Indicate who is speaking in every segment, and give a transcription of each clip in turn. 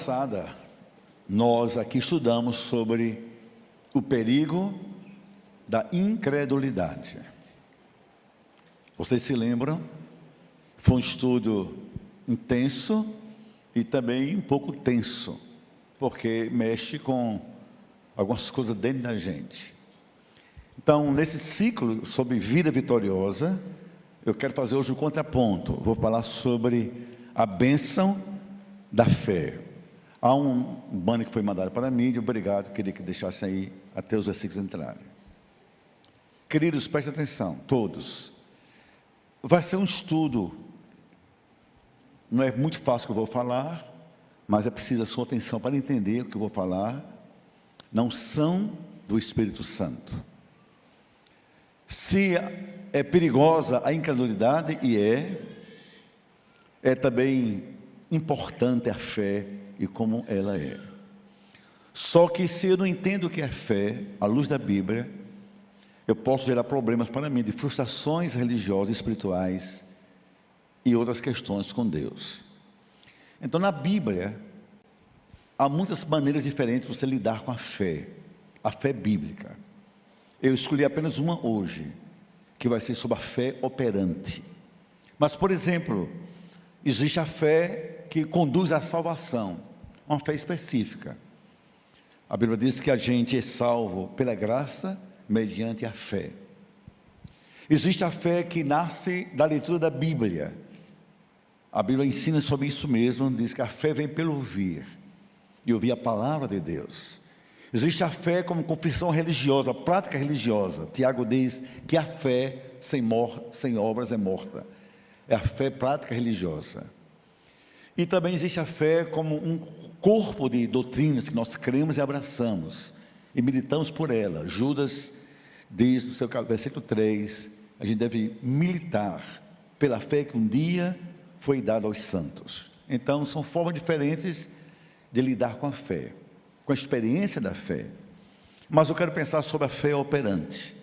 Speaker 1: passada, nós aqui estudamos sobre o perigo da incredulidade. Vocês se lembram? Foi um estudo intenso e também um pouco tenso, porque mexe com algumas coisas dentro da gente. Então, nesse ciclo sobre vida vitoriosa, eu quero fazer hoje um contraponto. Vou falar sobre a bênção da fé. Há um banner que foi mandado para mim, obrigado, queria que deixasse aí até os versículos entrarem. Queridos, prestem atenção, todos. Vai ser um estudo, não é muito fácil o que eu vou falar, mas é preciso a sua atenção para entender o que eu vou falar. Não são do Espírito Santo. Se é perigosa a incredulidade, e é também importante a fé e como ela é. Só que se eu não entendo o que é fé, à luz da Bíblia, eu posso gerar problemas para mim de frustrações religiosas, espirituais e outras questões com Deus. Então, na Bíblia, há muitas maneiras diferentes de você lidar com a fé bíblica. Eu escolhi apenas uma hoje, que vai ser sobre a fé operante. Mas, por exemplo, existe a fé que conduz à salvação, uma fé específica. A Bíblia diz que a gente é salvo pela graça, mediante a fé. Existe a fé que nasce da leitura da Bíblia. A Bíblia ensina sobre isso mesmo, diz que a fé vem pelo ouvir, e ouvir a palavra de Deus. Existe a fé como confissão religiosa, prática religiosa. Tiago diz que a fé sem obras é morta. É a fé prática religiosa. E também existe a fé como um corpo de doutrinas que nós cremos e abraçamos, e militamos por ela. Judas diz no seu versículo 3, a gente deve militar pela fé que um dia foi dada aos santos. Então, são formas diferentes de lidar com a fé, com a experiência da fé. Mas eu quero pensar sobre a fé operante.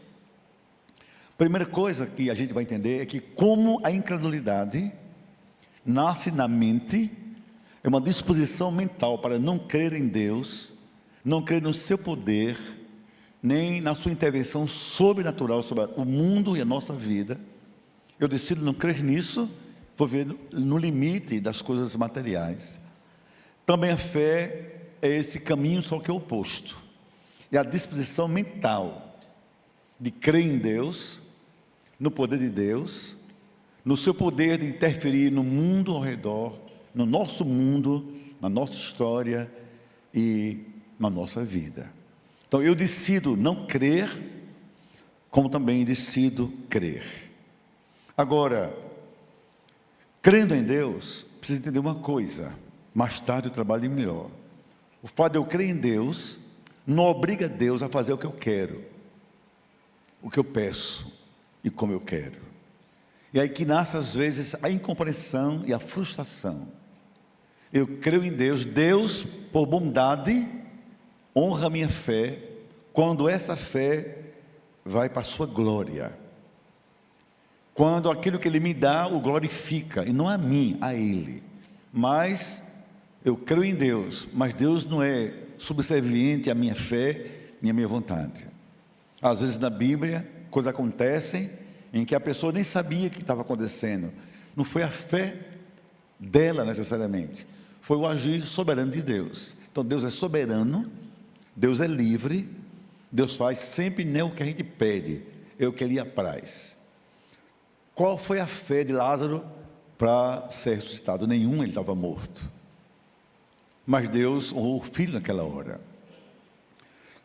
Speaker 1: Primeira coisa que a gente vai entender é que como a incredulidade nasce na mente, é uma disposição mental para não crer em Deus, não crer no seu poder, nem na sua intervenção sobrenatural sobre o mundo e a nossa vida. Eu decido não crer nisso, vou ver no limite das coisas materiais. Também a fé é esse caminho, só que é oposto. É a disposição mental de crer em Deus, no poder de Deus, no seu poder de interferir no mundo ao redor, no nosso mundo, na nossa história e na nossa vida. Então eu decido não crer, como também decido crer. Agora, crendo em Deus, preciso entender uma coisa, mais tarde eu trabalho melhor. O fato de eu crer em Deus, não obriga Deus a fazer o que eu quero, o que eu peço e como eu quero. E aí que nasce às vezes a incompreensão e a frustração. Eu creio em Deus, Deus por bondade honra a minha fé, quando essa fé vai para a sua glória. Quando aquilo que Ele me dá, o glorifica, e não a mim, a Ele. Mas eu creio em Deus, mas Deus não é subserviente à minha fé, nem à minha vontade. Às vezes na Bíblia, coisas acontecem em que a pessoa nem sabia o que estava acontecendo. Não foi a fé dela necessariamente, foi o agir soberano de Deus. Então Deus é soberano, Deus é livre, Deus faz sempre não o que a gente pede, é o que Ele apraz. Qual foi a fé de Lázaro para ser ressuscitado? Nenhum, ele estava morto. Mas Deus honrou o filho naquela hora.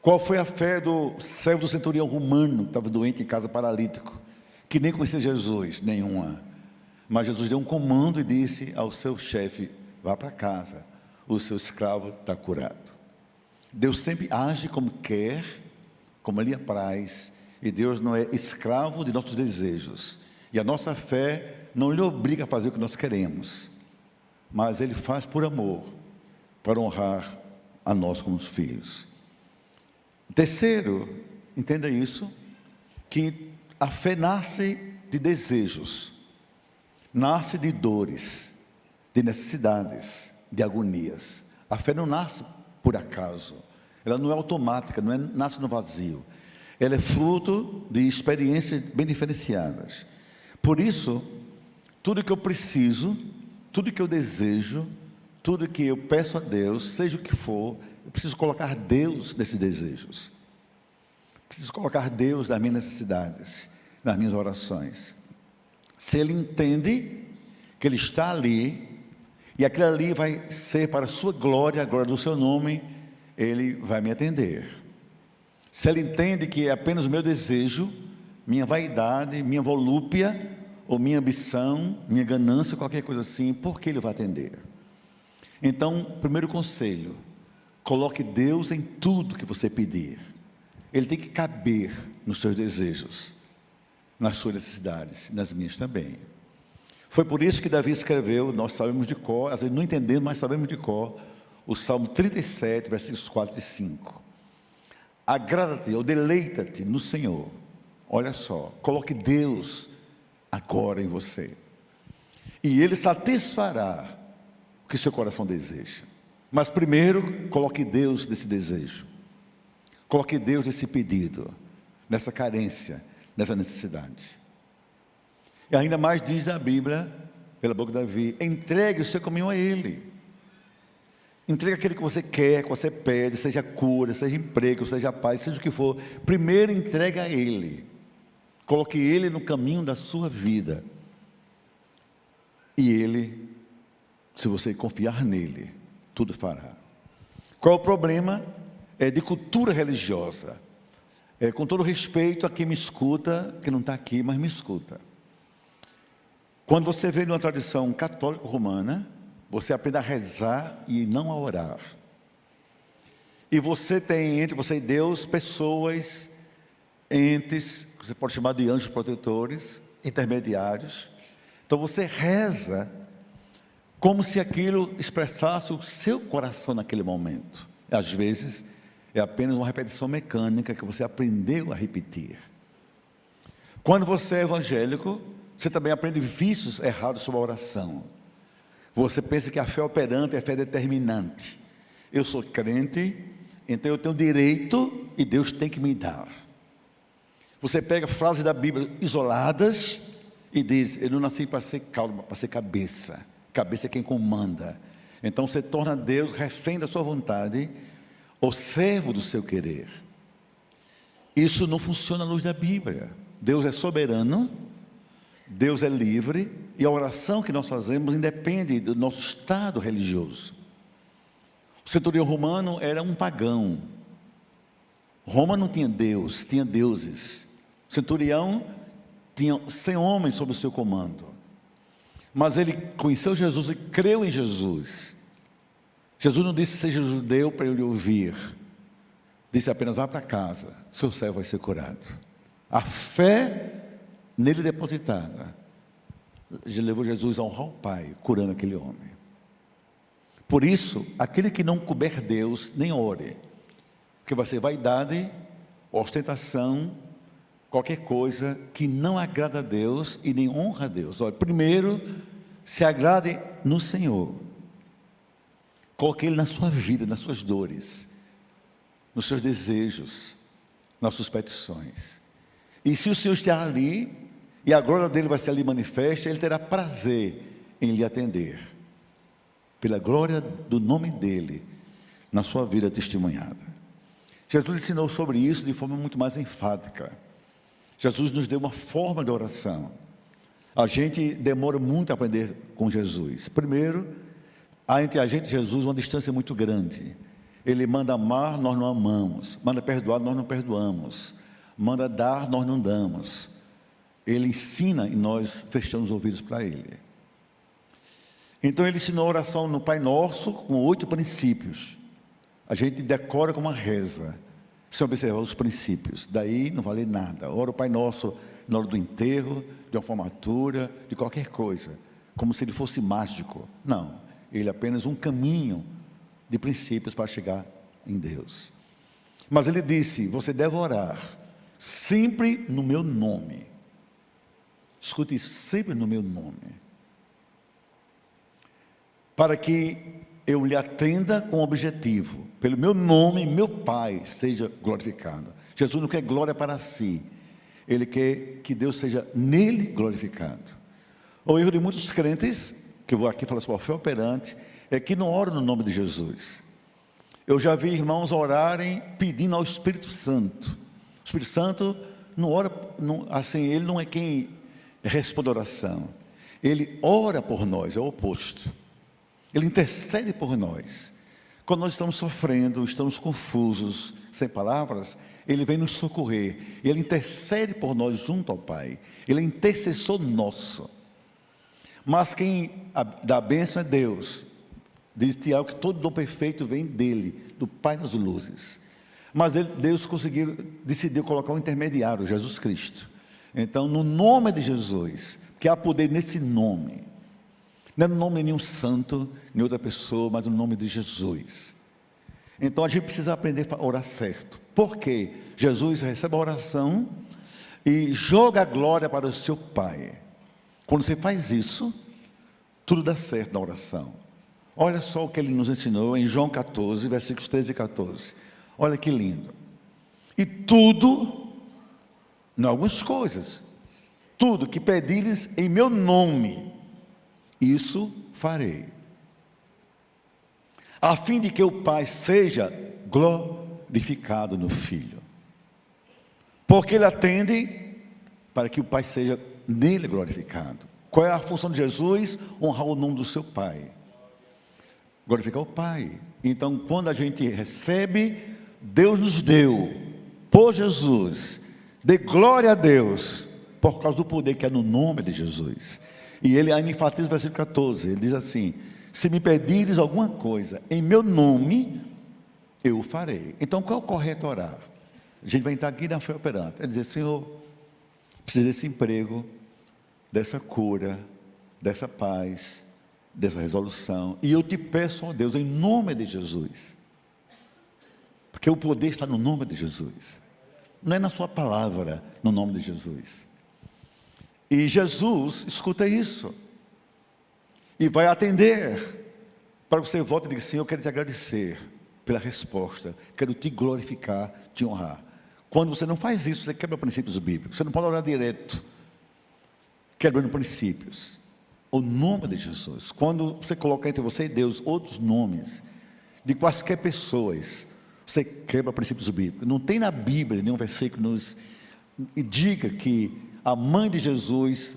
Speaker 1: Qual foi a fé do servo do centurião romano, que estava doente em casa, paralítico, que nem conhecia Jesus? Nenhuma. Mas Jesus deu um comando e disse ao seu chefe: vá para casa, o seu escravo está curado. Deus sempre age como quer, como Ele apraz, e Deus não é escravo de nossos desejos. E a nossa fé não lhe obriga a fazer o que nós queremos, mas Ele faz por amor, para honrar a nós como filhos. Terceiro, entenda isso, que a fé nasce de desejos, nasce de dores, de necessidades, de agonias. A fé não nasce por acaso, ela não é automática, não nasce no vazio. Ela é fruto de experiências bem diferenciadas. Por isso, tudo que eu preciso, tudo que eu desejo, tudo que eu peço a Deus, seja o que for, eu preciso colocar Deus nesses desejos. Preciso colocar Deus nas minhas necessidades, nas minhas orações. Se Ele entende que Ele está ali, e aquilo ali vai ser para a sua glória, a glória do seu nome, Ele vai me atender. Se Ele entende que é apenas o meu desejo, minha vaidade, minha volúpia, ou minha ambição, minha ganância, qualquer coisa assim, por que Ele vai atender? Então, primeiro conselho, coloque Deus em tudo que você pedir. Ele tem que caber nos seus desejos, nas suas necessidades, nas minhas também. Foi por isso que Davi escreveu, nós sabemos de cor, às vezes não entendemos, mas sabemos de cor, o Salmo 37, versículos 4 e 5. Agrada-te ou deleita-te no Senhor. Olha só, coloque Deus agora em você. E Ele satisfará o que seu coração deseja. Mas primeiro, coloque Deus nesse desejo. Coloque Deus nesse pedido, nessa carência, nessa necessidade. E ainda mais diz a Bíblia, pela boca de Davi, entregue o seu caminho a Ele. Entregue aquilo que você quer, que você pede, seja cura, seja emprego, seja paz, seja o que for. Primeiro entregue a Ele. Coloque Ele no caminho da sua vida. E Ele, se você confiar nele, tudo fará. Qual é o problema? É de cultura religiosa. Com todo respeito a quem me escuta, que não está aqui, mas me escuta. Quando você vem de uma tradição católica romana, você aprende a rezar e não a orar. E você tem entre você e Deus pessoas, entes, que você pode chamar de anjos protetores, intermediários. Então você reza como se aquilo expressasse o seu coração naquele momento. Às vezes é apenas uma repetição mecânica que você aprendeu a repetir. Quando você é evangélico, você também aprende vícios errados sobre a oração. Você pensa que a fé operante é a fé determinante. Eu sou crente, então eu tenho direito e Deus tem que me dar. Você pega frases da Bíblia isoladas e diz: eu não nasci para ser calma, para ser cabeça. Cabeça é quem comanda. Então você torna Deus refém da sua vontade, ou servo do seu querer. Isso não funciona à luz da Bíblia. Deus é soberano, Deus é livre, e a oração que nós fazemos independe do nosso estado religioso. O centurião romano era um pagão. Roma não tinha Deus, tinha deuses. O centurião tinha 100 homens sob o seu comando. Mas ele conheceu Jesus e creu em Jesus. Jesus não disse: seja judeu para eu lhe ouvir. Disse apenas: vá para casa, seu servo vai ser curado. A fé nele depositada levou Jesus a honrar o Pai, curando aquele homem. Por isso, aquele que não couber Deus, nem ore, porque vai ser vaidade, ostentação, qualquer coisa que não agrada a Deus e nem honra a Deus. Olha, primeiro, se agrade no Senhor. Coloque Ele na sua vida, nas suas dores, nos seus desejos, nas suas petições. E se o Senhor estiver ali, e a glória dele vai ser ali manifesta, Ele terá prazer em lhe atender, pela glória do nome dEle, na sua vida testemunhada. Jesus ensinou sobre isso de forma muito mais enfática. Jesus nos deu uma forma de oração. A gente demora muito a aprender com Jesus. Primeiro, há entre a gente e Jesus uma distância muito grande. Ele manda amar, nós não amamos. Manda perdoar, nós não perdoamos. Manda dar, nós não damos. Ele ensina e nós fechamos os ouvidos para Ele. Então Ele ensinou a oração no Pai Nosso com 8 princípios. A gente decora com uma reza, sem observar os princípios. Daí não vale nada. Ora o Pai Nosso na hora do enterro, de uma formatura, de qualquer coisa, como se ele fosse mágico. Não, ele é apenas um caminho de princípios para chegar em Deus. Mas ele disse: você deve orar sempre no meu nome. Escute isso, sempre no meu nome. Para que eu lhe atenda com objetivo, pelo meu nome, meu Pai seja glorificado. Jesus não quer glória para si, Ele quer que Deus seja nele glorificado. O erro de muitos crentes, que eu vou aqui falar sobre a fé operante, é que não oram no nome de Jesus. Eu já vi irmãos orarem pedindo ao Espírito Santo. O Espírito Santo não ora, assim, ele não é quem responde a oração. Ele ora por nós, é o oposto. Ele intercede por nós. Quando nós estamos sofrendo, estamos confusos, sem palavras, Ele vem nos socorrer. Ele intercede por nós junto ao Pai. Ele é intercessor nosso. Mas quem dá a bênção é Deus. Diz Tiago que todo dom perfeito vem dele, do Pai das luzes. Mas Deus decidiu colocar um intermediário, Jesus Cristo. Então, no nome de Jesus, que há poder nesse nome, não é no nome de nenhum santo, nem outra pessoa, mas no nome de Jesus. Então a gente precisa aprender a orar certo. Porque Jesus recebe a oração e joga a glória para o seu Pai. Quando você faz isso, tudo dá certo na oração. Olha só o que ele nos ensinou em João 14, versículos 13 e 14. Olha que lindo. E tudo, não algumas coisas, tudo que pedires em meu nome, isso farei, a fim de que o Pai seja glorificado no Filho. Porque Ele atende para que o Pai seja nele glorificado. Qual é a função de Jesus? Honrar o nome do seu Pai, glorificar o Pai. Então, quando a gente recebe, Deus nos deu, por Jesus, dê glória a Deus, por causa do poder que é no nome de Jesus. E ele ainda enfatiza o versículo 14, ele diz assim: se me pedires alguma coisa em meu nome, eu o farei. Então qual é o correto orar? A gente vai entrar aqui na fé operante, é dizer: Senhor, preciso desse emprego, dessa cura, dessa paz, dessa resolução, e eu te peço, ó Deus, em nome de Jesus, porque o poder está no nome de Jesus, não é na sua palavra, no nome de Jesus. E Jesus escuta isso e vai atender para que você volte e diga: Senhor, eu quero te agradecer pela resposta, quero te glorificar, te honrar. Quando você não faz isso, você quebra princípios bíblicos. Você não pode orar direto quebrando princípios. O nome de Jesus, quando você coloca entre você e Deus outros nomes de quaisquer pessoas, você quebra princípios bíblicos. Não tem na Bíblia nenhum versículo que nos diga que a mãe de Jesus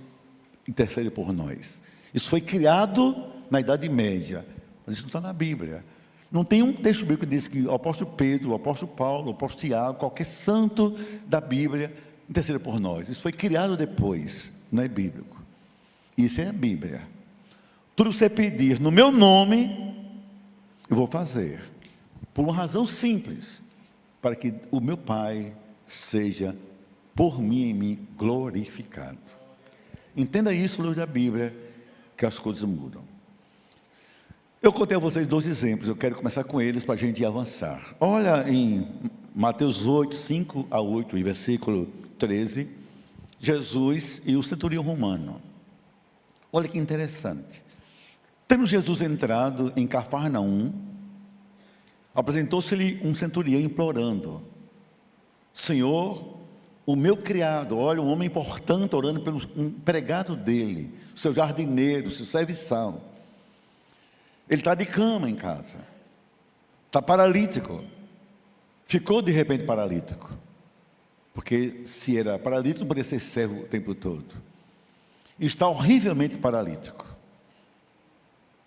Speaker 1: intercede por nós. Isso foi criado na Idade Média, mas isso não está na Bíblia. Não tem um texto bíblico que diz que o apóstolo Pedro, o apóstolo Paulo, o apóstolo Tiago, qualquer santo da Bíblia intercede por nós. Isso foi criado depois, não é bíblico. Isso é a Bíblia. Tudo que você pedir no meu nome, eu vou fazer, por uma razão simples, para que o meu Pai seja por mim em mim glorificado. Entenda isso, luz da Bíblia, que as coisas mudam. Eu contei a vocês 2 exemplos, eu quero começar com eles para a gente avançar. Olha em Mateus 8, 5 a 8, e versículo 13, Jesus e o centurião romano. Olha que interessante. Tendo Jesus entrado em Cafarnaum, apresentou-se-lhe um centurião implorando: Senhor, o meu criado, olha, um homem importante orando pelo empregado dele, seu jardineiro, seu serviçal. Ele está de cama em casa, está paralítico, ficou de repente paralítico, porque se era paralítico não poderia ser cego o tempo todo. Está horrivelmente paralítico.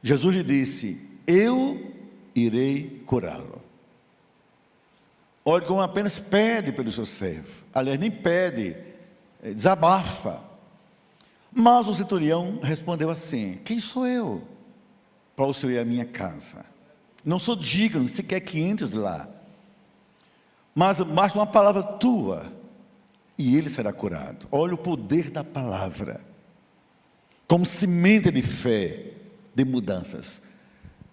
Speaker 1: Jesus lhe disse: eu irei curá-lo. Olha como apenas pede pelo seu servo. Aliás, nem pede, desabafa. Mas o centurião respondeu assim: quem sou eu para o senhor ir à minha casa? Não sou digno sequer que entres lá. Mas basta uma palavra tua e ele será curado. Olha o poder da palavra, como semente de fé, de mudanças.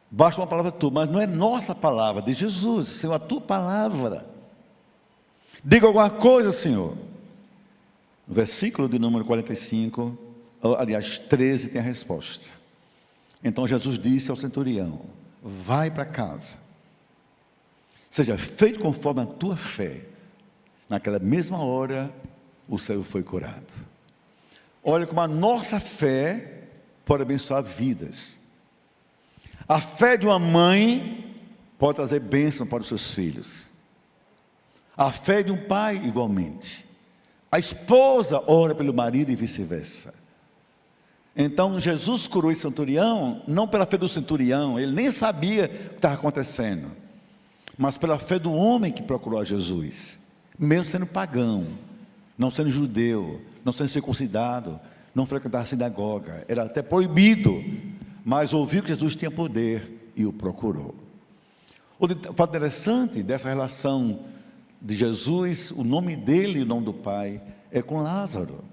Speaker 1: Basta uma palavra tua, mas não é nossa palavra, de Jesus, Senhor, a tua palavra. Diga alguma coisa, Senhor. No versículo de número 45, aliás, 13, tem a resposta. Então Jesus disse ao centurião: vai para casa. Seja feito conforme a tua fé. Naquela mesma hora, o servo foi curado. Olha como a nossa fé pode abençoar vidas. A fé de uma mãe pode trazer bênção para os seus filhos. A fé de um pai, igualmente. A esposa ora pelo marido e vice-versa. Então, Jesus curou esse centurião, não pela fé do centurião, ele nem sabia o que estava acontecendo, mas pela fé do homem que procurou a Jesus, mesmo sendo pagão, não sendo judeu, não sendo circuncidado, não frequentava a sinagoga, era até proibido, mas ouviu que Jesus tinha poder e o procurou. O fato interessante dessa relação de Jesus, o nome dele e o nome do Pai, é com Lázaro.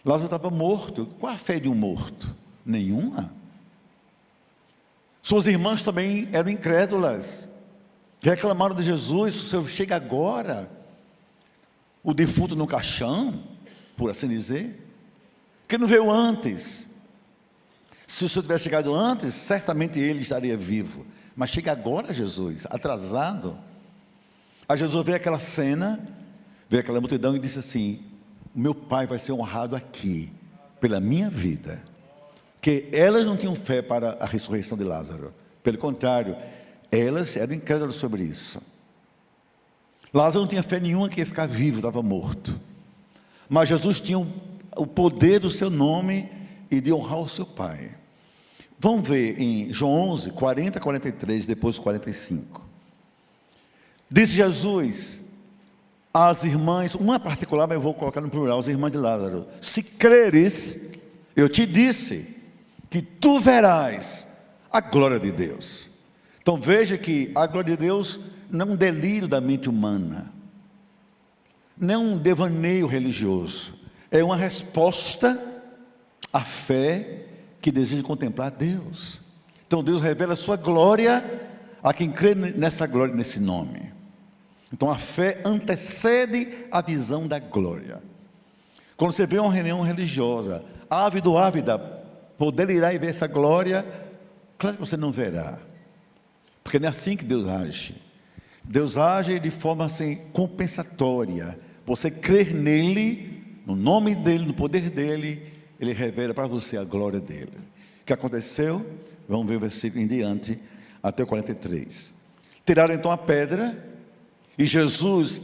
Speaker 1: Lázaro estava morto. Qual a fé de um morto? Nenhuma. Suas irmãs também eram incrédulas, reclamaram de Jesus: o Senhor chega agora, o defunto no caixão, por assim dizer, que não veio antes. Se o Senhor tivesse chegado antes, certamente ele estaria vivo, mas chega agora Jesus, atrasado. Aí Jesus vê aquela cena, vê aquela multidão e disse assim: meu Pai vai ser honrado aqui, pela minha vida. Porque elas não tinham fé para a ressurreição de Lázaro, pelo contrário, elas eram incrédulas sobre isso. Lázaro não tinha fé nenhuma que ia ficar vivo, estava morto, mas Jesus tinha o poder do seu nome e de honrar o seu Pai. Vamos ver em João 11, 40 a 43, depois 45. Disse Jesus às irmãs, uma particular, mas eu vou colocar no plural, as irmãs de Lázaro: se creres, eu te disse que tu verás a glória de Deus. Então veja que a glória de Deus não é um delírio da mente humana, não é um devaneio religioso, é uma resposta à fé que deseja contemplar Deus. Então Deus revela a sua glória a quem crê nessa glória, nesse nome. Então a fé antecede a visão da glória. Quando você vê uma reunião religiosa, ávida, poder ir e ver essa glória, claro que você não verá, porque não é assim que Deus age. Deus age de forma assim, compensatória. Você crer nele, no nome dele, no poder dele, ele revela para você a glória dele. O que aconteceu? Vamos ver o versículo em diante, até o 43. Tiraram então a pedra, e Jesus,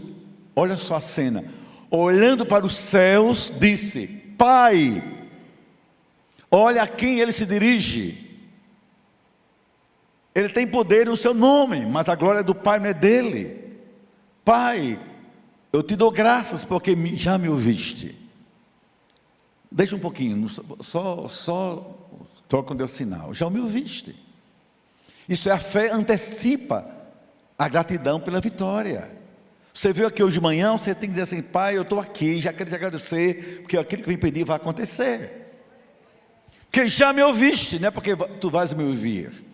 Speaker 1: olha só a cena, olhando para os céus, disse: Pai, olha a quem ele se dirige. Ele tem poder no seu nome, mas a glória do Pai não é dele. Pai, eu te dou graças porque já me ouviste. Deixa um pouquinho, só troca quando deu sinal. Já me ouviste. Isso é a fé, antecipa a gratidão pela vitória. Você veio aqui hoje de manhã, você tem que dizer assim: Pai, eu estou aqui, já quero te agradecer, porque aquilo que me pedir vai acontecer. Porque já me ouviste, não é porque tu vais me ouvir.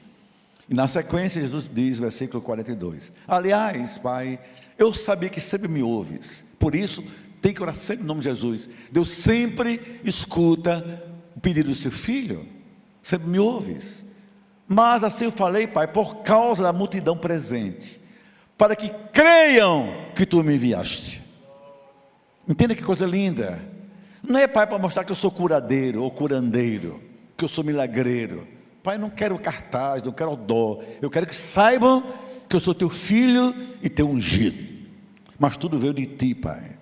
Speaker 1: E na sequência Jesus diz, versículo 42, aliás, Pai, eu sabia que sempre me ouves, por isso tem que orar sempre no nome de Jesus. Deus sempre escuta o pedido do seu filho, sempre me ouves. Mas assim eu falei, Pai, por causa da multidão presente, para que creiam que tu me enviaste. Entenda que coisa linda. Não é, Pai, para mostrar que eu sou curadeiro ou curandeiro, que eu sou milagreiro. Pai, não quero cartaz, não quero dó. Eu quero que saibam que eu sou teu filho e teu ungido. Mas tudo veio de ti, Pai.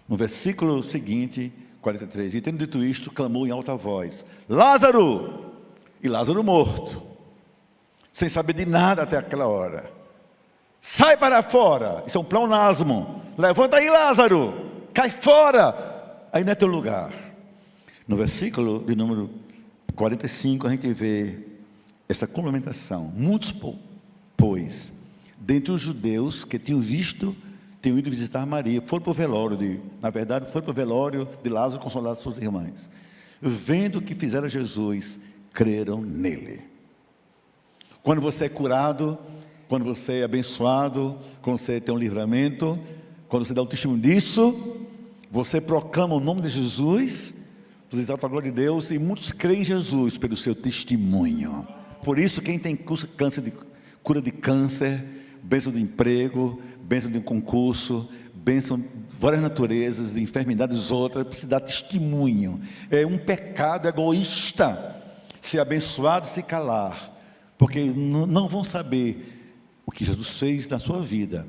Speaker 1: No versículo seguinte, 43, e tendo dito isto, clamou em alta voz: Lázaro! E Lázaro morto, sem saber de nada até aquela hora: sai para fora. Isso é um pleonasmo. Levanta aí, Lázaro, cai fora, aí não é teu lugar. No versículo de número 45, a gente vê essa complementação. Muitos, pois, dentre os judeus que tinham ido visitar Maria, foram para o velório foram para o velório de Lázaro consolar suas irmãs. Vendo o que fizera Jesus, creram nele. Quando você é curado, quando você é abençoado, quando você tem um livramento, quando você dá um testemunho disso, você proclama o nome de Jesus, você exalta a glória de Deus, e muitos creem em Jesus pelo seu testemunho. Por isso, quem tem cura de câncer, bênção de emprego, bênção de um concurso, bênção de várias naturezas, de enfermidades outras, precisa dar testemunho. É um pecado egoísta ser abençoado e se calar, porque não vão saber o que Jesus fez na sua vida,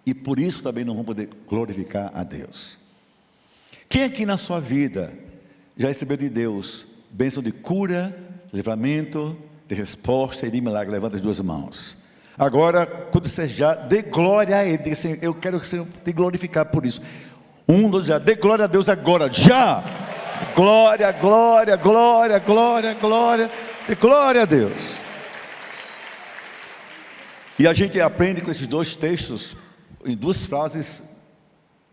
Speaker 1: e por isso também não vão poder glorificar a Deus. Quem aqui na sua vida já recebeu de Deus bênção de cura, livramento, de resposta e de milagre? Levanta as duas mãos. Agora, quando você já dê glória a Ele, diga assim: eu quero que o Senhor te glorificar por isso. 1, 2, já, dê glória a Deus agora, já! Glória, glória, glória, glória, glória, e glória a Deus. E a gente aprende com esses dois textos em duas frases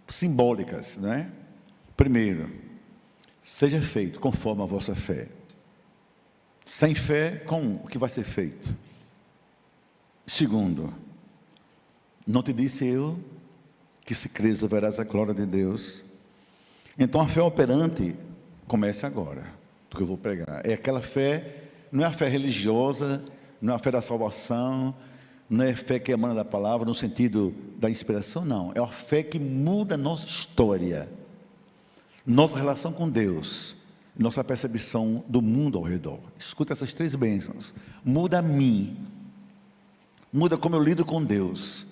Speaker 1: simbólicas, né? Primeiro, seja feito conforme a vossa fé. Sem fé, como o que vai ser feito? Segundo, não te disse eu que se crês verás a glória de Deus? Então a fé operante começa agora, do que eu vou pregar. É aquela fé, não é a fé religiosa, não é a fé da salvação, não é a fé que emana da palavra no sentido da inspiração, não. É a fé que muda a nossa história, nossa relação com Deus, nossa percepção do mundo ao redor. Escuta essas três bênçãos. Muda a mim, muda como eu lido com Deus,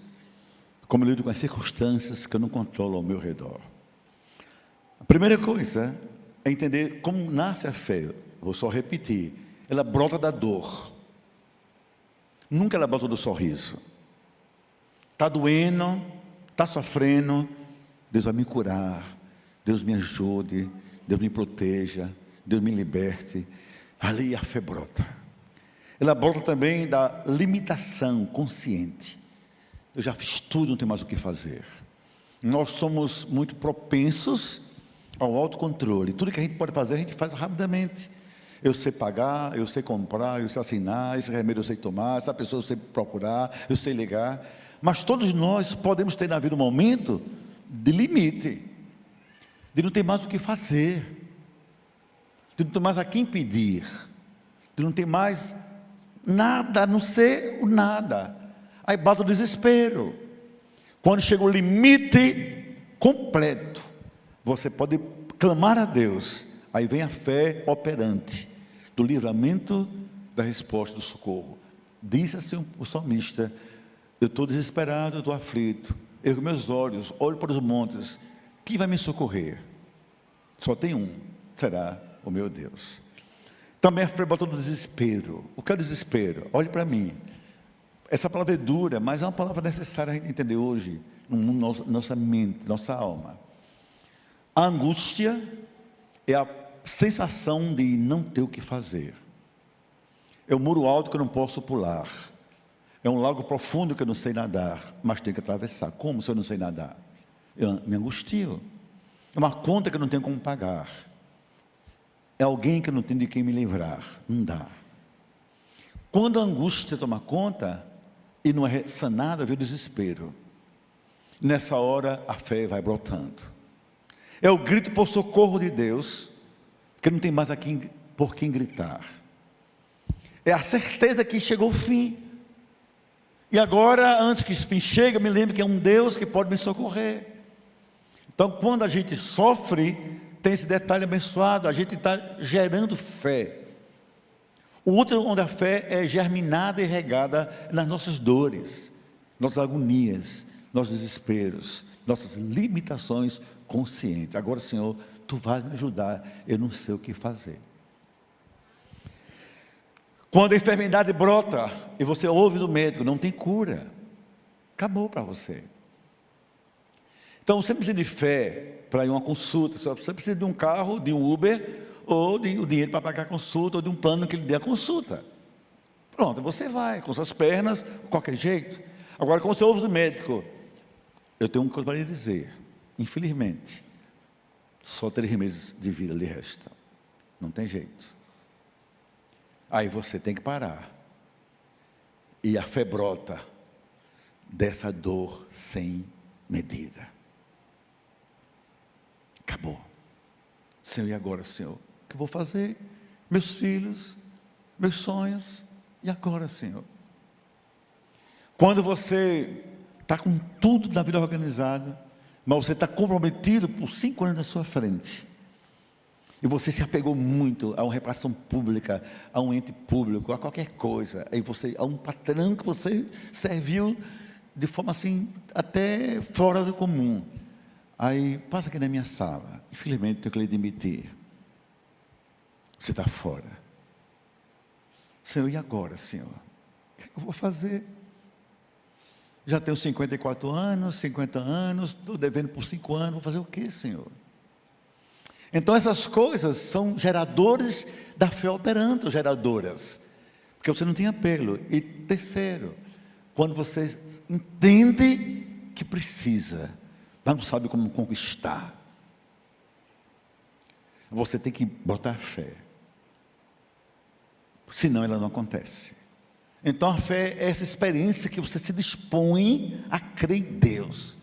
Speaker 1: como eu lido com as circunstâncias que eu não controlo ao meu redor. A primeira coisa é entender como nasce a fé. Vou só repetir: ela brota da dor, nunca ela brota do sorriso. Está doendo, está sofrendo, Deus vai me curar, Deus me ajude, Deus me proteja, Deus me liberte. Ali a fé brota. Ela brota também da limitação consciente. Eu já fiz tudo, não tenho mais o que fazer. Nós somos muito propensos ao autocontrole. Tudo que a gente pode fazer, a gente faz rapidamente. Eu sei pagar, eu sei comprar, eu sei assinar, esse remédio eu sei tomar, essa pessoa eu sei procurar, eu sei ligar. Mas todos nós podemos ter na vida um momento de limite, de não ter mais o que fazer, de não ter mais a quem pedir, de não ter mais nada, a não ser o nada. Aí bate o desespero. Quando chega o limite completo, você pode clamar a Deus. Aí vem a fé operante do livramento, da resposta, do socorro. Disse assim o salmista: eu estou desesperado, eu estou aflito, ergo meus olhos, olho para os montes, quem vai me socorrer? Só tem um, será o meu Deus. Também a fé bota do desespero. O que é o desespero? Olhe para mim. Essa palavra é dura, mas é uma palavra necessária a gente entender hoje, no mundo, nossa mente, nossa alma. A angústia é a sensação de não ter o que fazer. É um muro alto que eu não posso pular. É um lago profundo que eu não sei nadar, mas tenho que atravessar. Como se eu não sei nadar? Eu me angustio. É uma conta que eu não tenho como pagar. É alguém que eu não tenho de quem me livrar. Não dá. Quando a angústia toma conta e não é sanada, vem o desespero. Nessa hora a fé vai brotando. É o grito por socorro de Deus, porque não tem mais por quem gritar. É a certeza que chegou o fim. E agora, antes que o fim chegue, eu me lembro que é um Deus que pode me socorrer. Então, quando a gente sofre, tem esse detalhe abençoado, a gente está gerando fé. O outro, onde a fé é germinada e regada nas nossas dores, nossas agonias, nossos desesperos, nossas limitações conscientes. Agora, Senhor, Tu vais me ajudar, eu não sei o que fazer. Quando a enfermidade brota e você ouve do médico, não tem cura, acabou para você. Então você precisa de fé para ir a uma consulta, você precisa de um carro, de um Uber, ou de o dinheiro para pagar a consulta, ou de um plano que lhe dê a consulta. Pronto, você vai, com suas pernas, de qualquer jeito. Agora, quando você ouve do médico, eu tenho uma coisa para lhe dizer, infelizmente, só 3 meses de vida lhe resta. Não tem jeito. Aí você tem que parar. E a fé brota dessa dor sem medida. Acabou. Senhor, e agora, Senhor? O que eu vou fazer? Meus filhos, meus sonhos, E agora, Senhor? Quando você está com tudo na vida organizada, mas você está comprometido por 5 anos na sua frente, e você se apegou muito a uma reparação pública, a um ente público, a qualquer coisa, aí você, a um patrão que você serviu de forma assim, até fora do comum. Aí, passa aqui na minha sala, infelizmente tenho que lhe demitir. Você está fora. Senhor, e agora, Senhor? O que eu vou fazer? Já tenho 54 anos, 50 anos, estou devendo por 5 anos, vou fazer o quê, Senhor? Então essas coisas são geradores da fé operante, ou geradoras, porque você não tem apelo. E terceiro, quando você entende que precisa, mas não sabe como conquistar, você tem que botar fé, senão ela não acontece. Então a fé é essa experiência que você se dispõe a crer em Deus,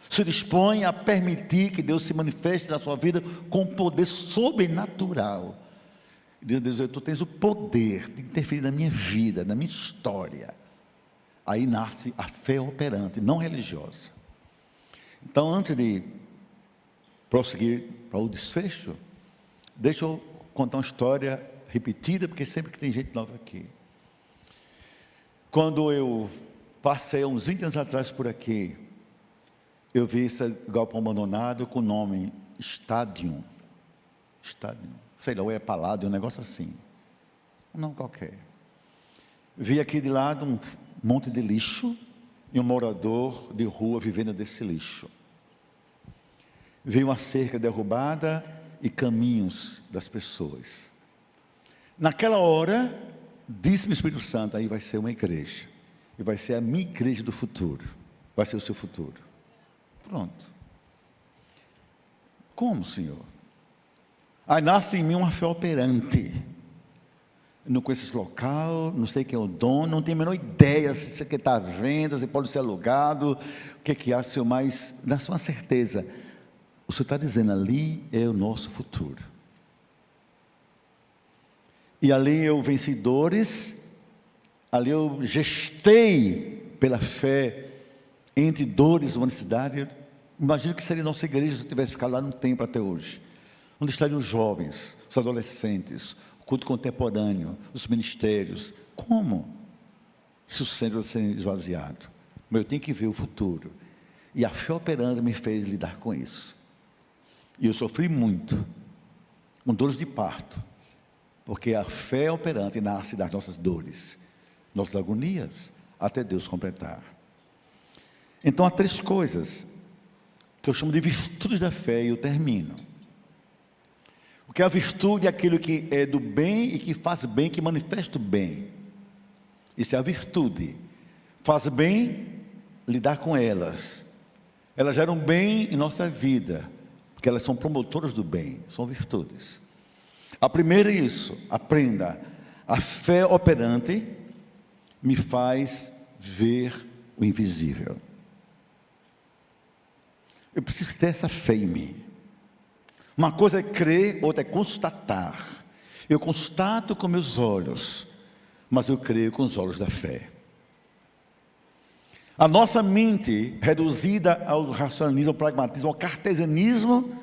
Speaker 1: se dispõe a permitir que Deus se manifeste na sua vida com poder sobrenatural. Deus, tu tens o poder de interferir na minha vida, na minha história. Aí nasce a fé operante, não religiosa. Então, antes de prosseguir para o desfecho, deixa eu contar uma história repetida, porque sempre que tem gente nova aqui. Quando eu passei, uns 20 anos atrás por aqui, eu vi esse galpão abandonado com o nome Estádio, sei lá, ou é Paládio, um negócio assim, um nome qualquer. Vi aqui de lado um monte de lixo e um morador de rua vivendo desse lixo. Vi uma cerca derrubada e caminhos das pessoas. Naquela hora, disse-me o Espírito Santo, aí vai ser uma igreja, e vai ser a minha igreja do futuro, vai ser o seu futuro. Pronto. Como, Senhor? Aí nasce em mim uma fé operante. Eu não conheço esse local, não sei quem é o dono, não tenho a menor ideia se isso aqui está à venda, se pode ser alugado, o que é que há, Senhor, mas dá só uma certeza. O Senhor está dizendo, ali é o nosso futuro. E ali eu venci dores, ali eu gestei pela fé, entre dores e uma necessidade. Imagino que seria nossa igreja se eu tivesse ficado lá no templo até hoje. Onde estariam os jovens, os adolescentes, o culto contemporâneo, os ministérios. Como? Se o centro ser esvaziado. Mas eu tenho que ver o futuro. E a fé operante me fez lidar com isso. E eu sofri muito, com dores de parto, porque a fé operante nasce das nossas dores, nossas agonias, até Deus completar. Então há 3 coisas que eu chamo de virtudes da fé, e eu termino. O que é a virtude? É aquilo que é do bem e que faz bem, que manifesta o bem. Isso é a virtude. Faz bem, lidar com elas. Elas geram bem em nossa vida, porque elas são promotoras do bem, são virtudes. A primeira é isso, aprenda. A fé operante me faz ver o invisível. Eu preciso ter essa fé em mim. Uma coisa é crer, outra é constatar. Eu constato com meus olhos, mas eu creio com os olhos da fé. A nossa mente, reduzida ao racionalismo, ao pragmatismo, ao cartesianismo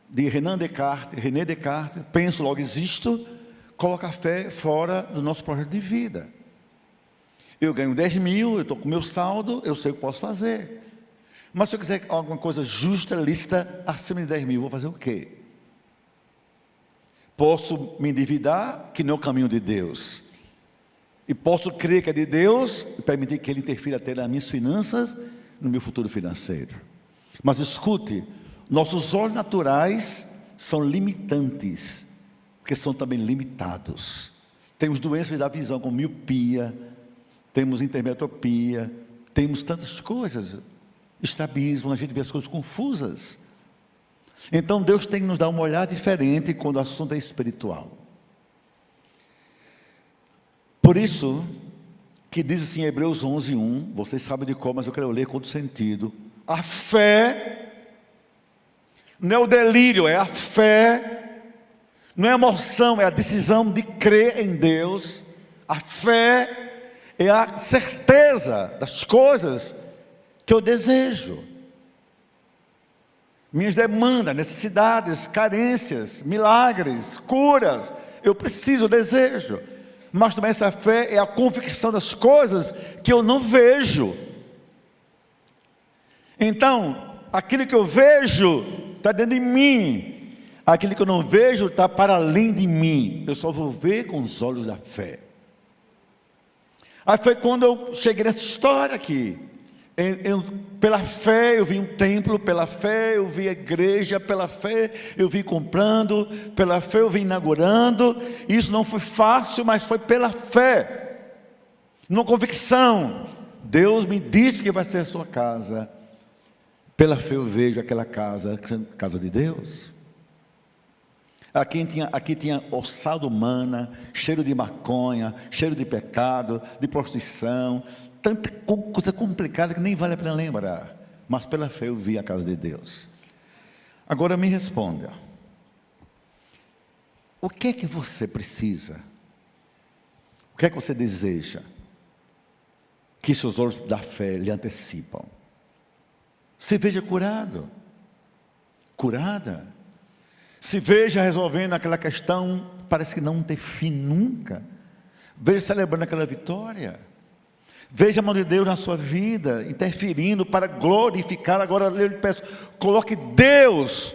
Speaker 1: de René Descartes, penso, logo existo, coloca a fé fora do nosso projeto de vida. Eu ganho 10 mil, eu estou com o meu saldo, eu sei o que posso fazer. Mas se eu quiser alguma coisa justa, lícita, acima de 10 mil, vou fazer o quê? Posso me endividar, que não é o caminho de Deus. E posso crer que é de Deus, e permitir que Ele interfira até nas minhas finanças, no meu futuro financeiro. Mas escute, nossos olhos naturais são limitantes, porque são também limitados. Temos doenças da visão, como miopia, temos intermetropia, temos tantas coisas, estrabismo, a gente vê as coisas confusas. Então Deus tem que nos dar um olhar diferente quando o assunto é espiritual. Por isso que diz assim em Hebreus 11:1, vocês sabem de qual, mas eu quero ler com outro sentido. A fé não é o delírio, é a fé, não é a emoção, é a decisão de crer em Deus, A fé é a certeza das coisas que eu desejo. Minhas demandas, necessidades, carências, milagres, curas, eu preciso, eu desejo. Mas também essa fé é a convicção das coisas que eu não vejo. Então, aquilo que eu vejo está dentro de mim. Aquilo que eu não vejo está para além de mim. Eu só vou ver com os olhos da fé. Aí foi quando eu cheguei nessa história aqui. Pela fé eu vi um templo, pela fé eu vi a igreja, pela fé eu vi comprando, pela fé eu vi inaugurando. Isso não foi fácil, mas foi pela fé, numa convicção. Deus me disse que vai ser a sua casa. Pela fé eu vejo aquela casa, casa de Deus. Aqui tinha ossada humana, cheiro de maconha, cheiro de pecado, de prostituição, tanta coisa complicada que nem vale a pena lembrar. Mas pela fé eu vi a casa de Deus. Agora me responda. O que é que você precisa? O que é que você deseja? Que seus olhos da fé lhe antecipam. Se veja curado, curada. Se veja resolvendo aquela questão, parece que não tem fim nunca. Veja celebrando aquela vitória. Veja a mão de Deus na sua vida, interferindo para glorificar. Agora eu lhe peço, coloque Deus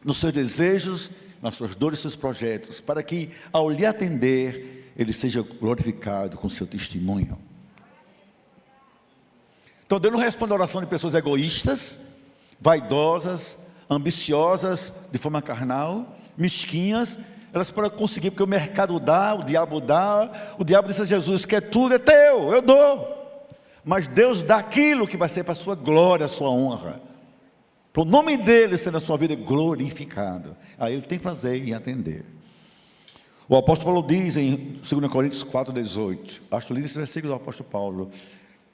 Speaker 1: nos seus desejos, nas suas dores e seus projetos, para que ao lhe atender, Ele seja glorificado com seu testemunho. Então Deus não responde a oração de pessoas egoístas, vaidosas, ambiciosas, de forma carnal, mesquinhas. Elas podem conseguir, porque o mercado dá, o diabo disse a Jesus, que é tudo, é teu, eu dou. Mas Deus dá aquilo que vai ser para a sua glória, a sua honra, para o nome dEle ser na sua vida glorificado. Aí Ele tem prazer em atender. O apóstolo Paulo diz em 2 Coríntios 4,18, acho lindo esse versículo do apóstolo Paulo: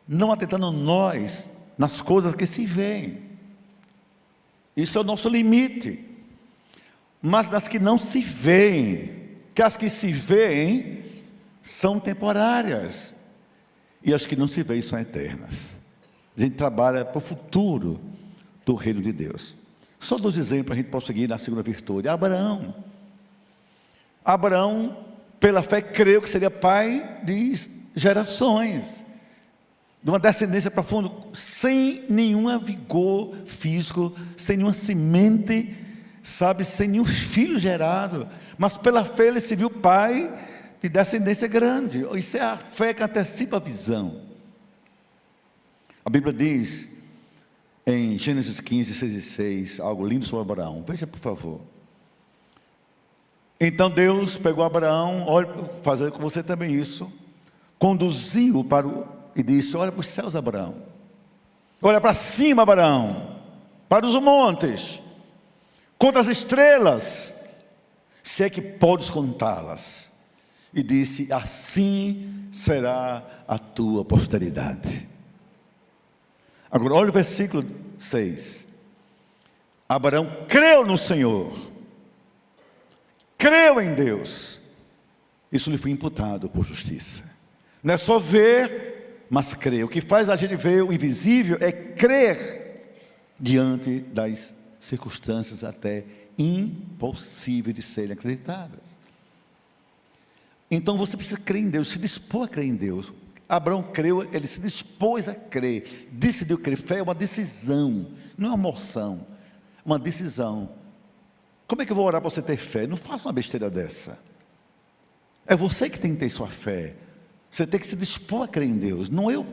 Speaker 1: não atentando nós nas coisas que se veem. Isso é o nosso limite. Mas nas que não se veem, que as que se veem são temporárias, e as que não se veem são eternas. A gente trabalha para o futuro do reino de Deus. Só 2 exemplos para a gente prosseguir na segunda virtude. Abraão, pela fé, creu que seria pai de gerações, de uma descendência profunda, sem nenhum vigor físico, sem nenhuma semente, sem nenhum filho gerado, mas pela fé ele se viu pai de descendência grande. Isso é a fé que antecipa a visão. A Bíblia diz em Gênesis 15, 6 e 6, algo lindo sobre Abraão. Veja por favor. Então Deus pegou Abraão, olha, fazer com você também isso, conduziu e disse: olha para os céus, Abraão, olha para cima, Abraão, para os montes, conta as estrelas, se é que podes contá-las. E disse: assim será a tua posteridade. Agora olha o versículo 6. Abraão creu no Senhor, creu em Deus, isso lhe foi imputado por justiça. Não é só ver, mas crer. O que faz a gente ver o invisível é crer diante das circunstâncias até impossíveis de serem acreditadas. Então você precisa crer em Deus, se dispor a crer em Deus. Abraão creu, ele se dispôs a crer, decidiu crer. Fé é uma decisão, não é uma emoção, uma decisão. Como é que eu vou orar para você ter fé? Não faça uma besteira dessa. É você que tem que ter sua fé. Você tem que se dispor a crer em Deus, não eu.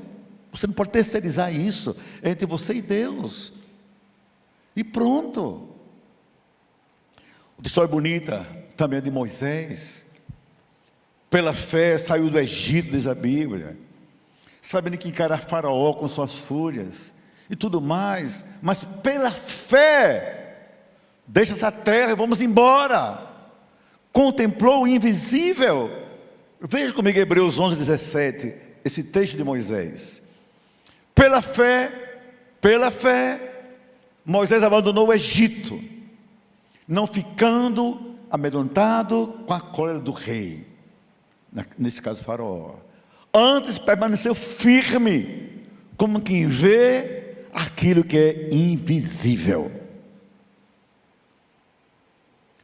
Speaker 1: Você não pode terceirizar isso, é entre você e Deus. E pronto. Uma história bonita também é de Moisés. Pela fé saiu do Egito, diz a Bíblia, sabendo que encarar Faraó com suas fúrias e tudo mais, mas pela fé deixa essa terra e vamos embora. Contemplou o invisível. Veja comigo Hebreus 11, 17, esse texto de Moisés. Pela fé, Moisés abandonou o Egito, não ficando amedrontado com a cólera do rei. nesse caso Faraó. Antes permaneceu firme, como quem vê aquilo que é invisível.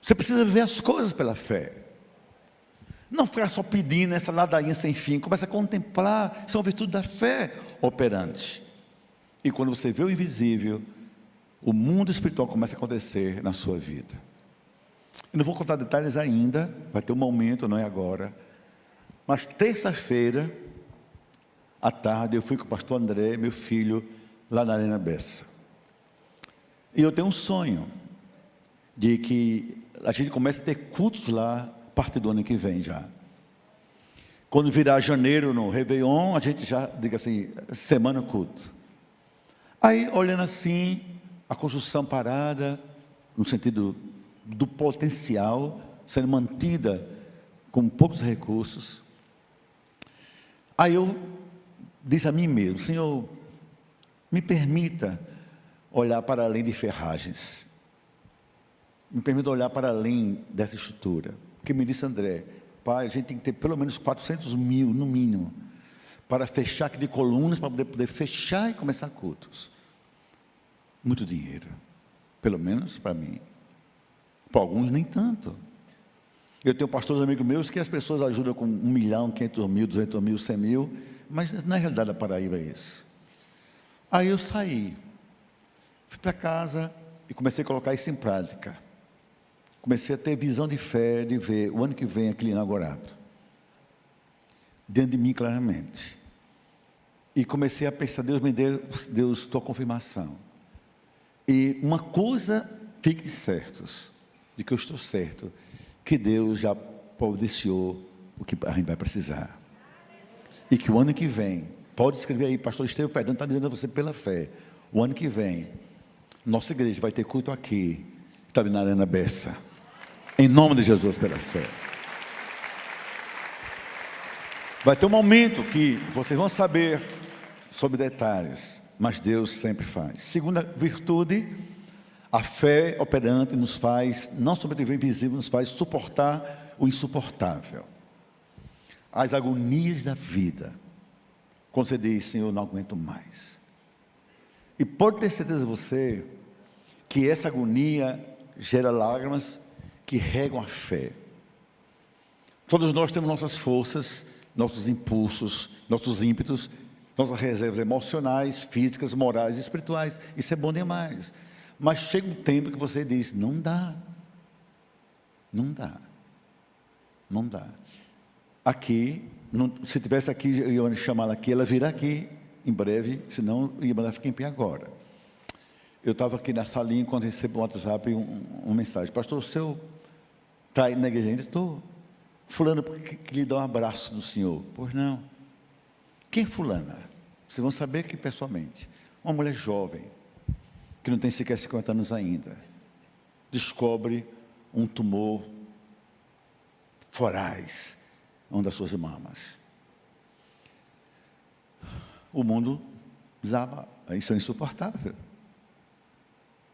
Speaker 1: Você precisa ver as coisas pela fé. Não ficar só pedindo essa ladainha sem fim. Começa a contemplar. Isso é uma virtude da fé operante. E quando você vê o invisível, o mundo espiritual começa a acontecer na sua vida. Eu não vou contar detalhes ainda, vai ter um momento, não é agora. Mas terça-feira, à tarde, eu fui com o pastor André, meu filho, lá na Arena Bessa. E eu tenho um sonho de que a gente comece a ter cultos lá, a partir do ano que vem já. Quando virar janeiro no Réveillon, a gente já, diga assim, semana culto. Aí, olhando assim, a construção parada, no sentido do potencial, sendo mantida com poucos recursos. Aí eu disse a mim mesmo: Senhor, me permita olhar para além de ferragens. Me permita olhar para além dessa estrutura. Porque me disse André: pai, a gente tem que ter pelo menos 400 mil, no mínimo, para fechar aqui de colunas, para poder fechar e começar cultos. Muito dinheiro, pelo menos para mim. Para alguns nem tanto. Eu tenho pastores amigos meus que as pessoas ajudam com 1 milhão, 500 mil, 200 mil, 100 mil, mas na realidade da Paraíba é isso. Aí eu saí, fui para casa e comecei a colocar isso em prática. Comecei a ter visão de fé, de ver o ano que vem aquele inaugurado, dentro de mim claramente. E comecei a pensar: Deus me deu, Deus, tua confirmação. E uma coisa, fiquem certos, de que eu estou certo, que Deus já providenciou o que a gente vai precisar. E que o ano que vem, pode escrever aí, pastor Estevão Fernando está dizendo a você pela fé, o ano que vem, nossa igreja vai ter culto aqui, está na Arena Bessa, em nome de Jesus, pela fé. Vai ter um momento que vocês vão saber sobre detalhes, mas Deus sempre faz. Segunda virtude, a fé operante nos faz, não sobreviver invisível, nos faz suportar o insuportável. As agonias da vida. Quando você diz: Senhor, eu não aguento mais. E pode ter certeza você, que essa agonia gera lágrimas que regam a fé. Todos nós temos nossas forças, nossos impulsos, nossos ímpetos, nossas reservas emocionais, físicas, morais e espirituais. Isso é bom demais. Mas chega um tempo que você diz: não dá. Não dá. Não dá. Aqui, se tivesse aqui, eu ia chamar ela aqui, ela virá aqui em breve, senão eu ia mandar ficar em pé agora. Eu estava aqui na salinha quando recebi um WhatsApp uma mensagem: pastor, o senhor está aí na igreja ainda? Estou. Fulano, porque lhe dá um abraço do senhor. Pois não. Quem é fulana? Vocês vão saber aqui pessoalmente. Uma mulher jovem, que não tem sequer 50 anos ainda, descobre um tumor voraz, uma das suas mamas. O mundo desaba, isso é insuportável.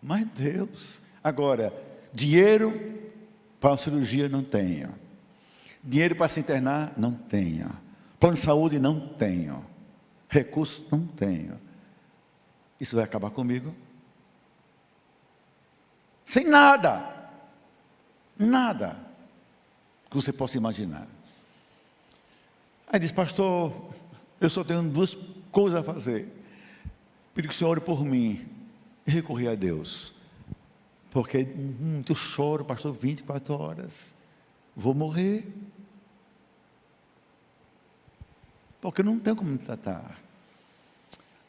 Speaker 1: Mas Deus, agora, dinheiro para uma cirurgia não tenho, dinheiro para se internar não tenho, plano de saúde não tenho, recursos não tenho. Isso vai acabar comigo? Sem nada, nada que você possa imaginar. Aí diz: pastor, eu só tenho 2 coisas a fazer: pedir que o senhor ore por mim e recorrer a Deus, porque eu choro, pastor, 24 horas, vou morrer, porque não tenho como me tratar.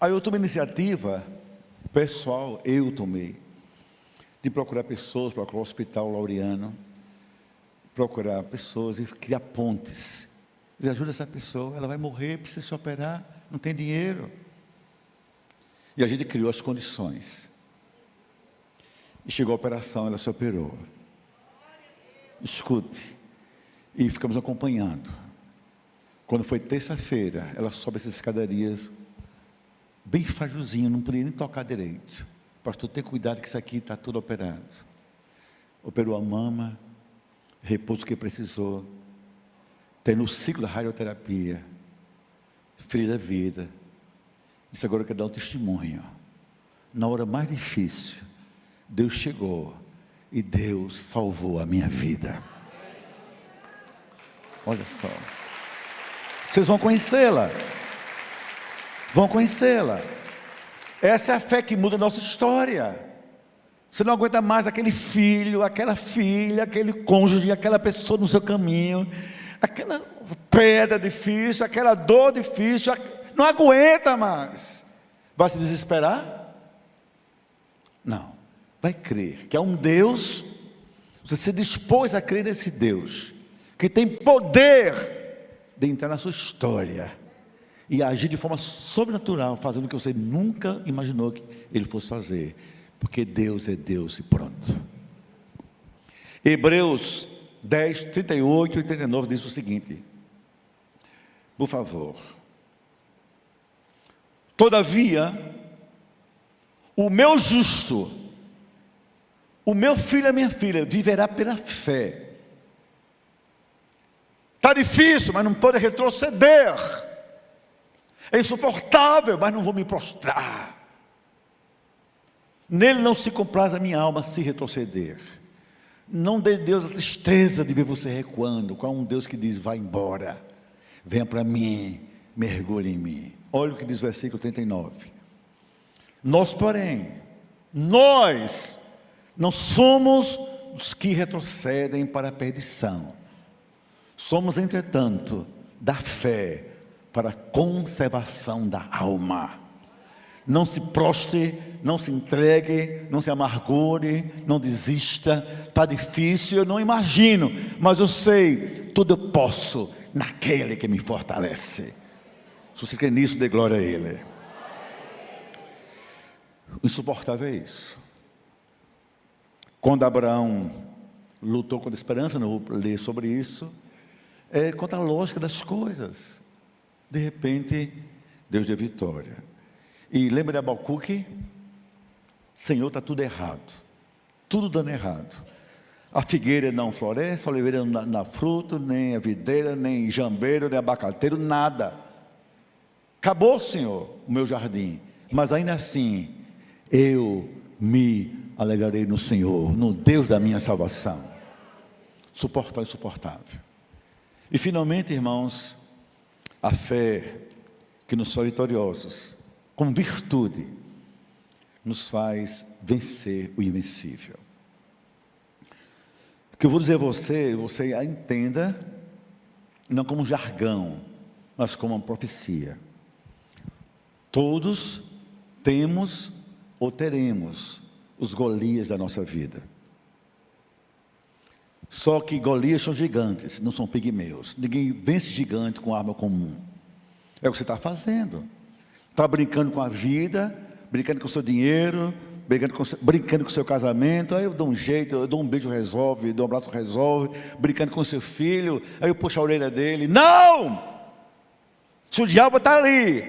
Speaker 1: Aí eu tomei iniciativa pessoal, eu tomei, de procurar pessoas, procurar o Hospital Laureano, procurar pessoas e criar pontes. Diz: ajuda essa pessoa, ela vai morrer, precisa se operar, não tem dinheiro. E a gente criou as condições. E chegou a operação, ela se operou. Escute. E ficamos acompanhando. Quando foi terça-feira, ela sobe essas escadarias, bem frágilzinha, não podia nem tocar direito. Pastor, tem cuidado que isso aqui está tudo operado. Operou a mama, repouso que precisou. tem no ciclo da radioterapia, feliz da vida. Disse: agora eu quero dar um testemunho. Na hora mais difícil, Deus chegou e Deus salvou a minha vida. Olha só. Vocês vão conhecê-la. Vão conhecê-la. Essa é a fé que muda a nossa história. Você não aguenta mais aquele filho, aquela filha, aquele cônjuge, aquela pessoa no seu caminho, aquela pedra difícil, aquela dor difícil. Não aguenta mais. Vai se desesperar? Não. Vai crer que há um Deus. Você se dispôs a crer nesse Deus que tem poder de entrar na sua história e agir de forma sobrenatural, fazendo o que você nunca imaginou que Ele fosse fazer, porque Deus é Deus e pronto. Hebreus 10, 38 e 39 diz o seguinte, por favor: todavia, o meu justo, o meu filho e a minha filha, viverá pela fé. Está difícil, mas não pode retroceder. É insuportável, mas não vou me prostrar. Nele não se compraz a minha alma se retroceder. Não dê Deus a tristeza de ver você recuando. Qual é um Deus que diz: vai embora, venha para mim, mergulhe em mim. Olha o que diz o versículo 39. Nós, porém, nós não somos os que retrocedem para a perdição. Somos, entretanto, da fé para a conservação da alma. Não se prostre, não se entregue, não se amargure, não desista. Está difícil, eu não imagino, mas eu sei, tudo eu posso naquele que me fortalece. Se você crê nisso, dê glória a Ele. O insuportável é isso. Quando Abraão lutou contra a esperança, não vou ler sobre isso, é contra a lógica das coisas. De repente, Deus deu vitória. E lembra de Abacuque? Senhor, está tudo errado. Tudo dando errado. A figueira não floresce, a oliveira não dá fruto, nem a videira, nem jambeiro, nem abacateiro, nada. Acabou, Senhor, o meu jardim. Mas ainda assim, eu me alegrarei no Senhor, no Deus da minha salvação. Suportar o insuportável. E finalmente, irmãos, a fé que nos faz vitoriosos, com virtude, nos faz vencer o invencível. O que eu vou dizer a você a entenda, não como jargão, mas como uma profecia. Todos temos ou teremos os Golias da nossa vida. Só que Golias são gigantes, não são pigmeus. Ninguém vence gigante com arma comum. É o que você está fazendo. Está brincando com a vida, brincando com o seu dinheiro, brincando com o seu casamento. Aí eu dou um jeito, eu dou um beijo, resolve, eu dou um abraço, resolve. Brincando com o seu filho, aí eu puxo a orelha dele. Não! Se o diabo está ali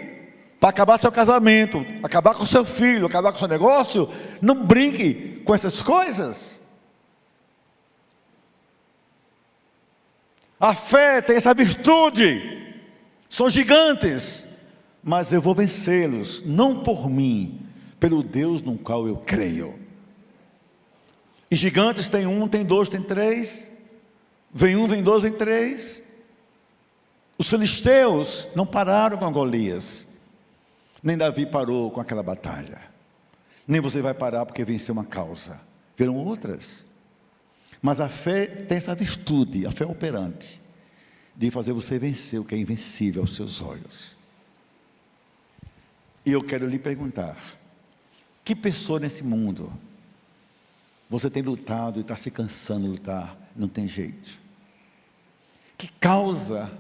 Speaker 1: para acabar seu casamento, acabar com o seu filho, acabar com o seu negócio, não brinque com essas coisas. A fé tem essa virtude. São gigantes, mas eu vou vencê-los, não por mim, pelo Deus no qual eu creio. E gigantes tem um, tem dois, tem três. Vem um, vem dois, vem três. Os filisteus não pararam com Golias. Nem Davi parou com aquela batalha. Nem você vai parar porque venceu uma causa. Viram outras. Mas a fé tem essa virtude, a fé operante, de fazer você vencer o que é invencível aos seus olhos. E eu quero lhe perguntar: que pessoa nesse mundo você tem lutado e está se cansando de lutar, não tem jeito? Que causa,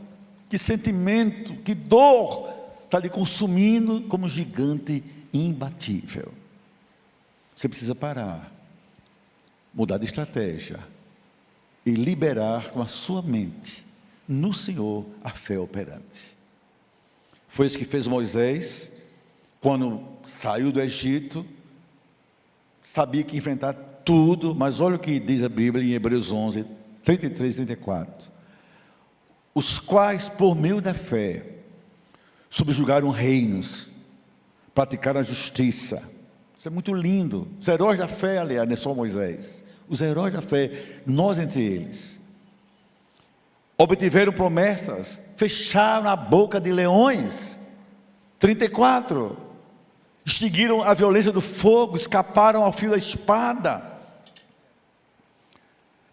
Speaker 1: que sentimento, que dor está lhe consumindo como um gigante imbatível? Você precisa parar, mudar de estratégia e liberar com a sua mente no Senhor a fé operante. Foi isso que fez Moisés quando saiu do Egito. Sabia que ia enfrentar tudo, mas olha o que diz a Bíblia em Hebreus 11, 33 e 34. os quais, por meio da fé, subjugaram reinos, praticaram a justiça. Isso é muito lindo. Os heróis da fé, aliás, não é só Moisés. Os heróis da fé, nós entre eles, obtiveram promessas, fecharam a boca de leões. 34. Extinguiram a violência do fogo, escaparam ao fio da espada.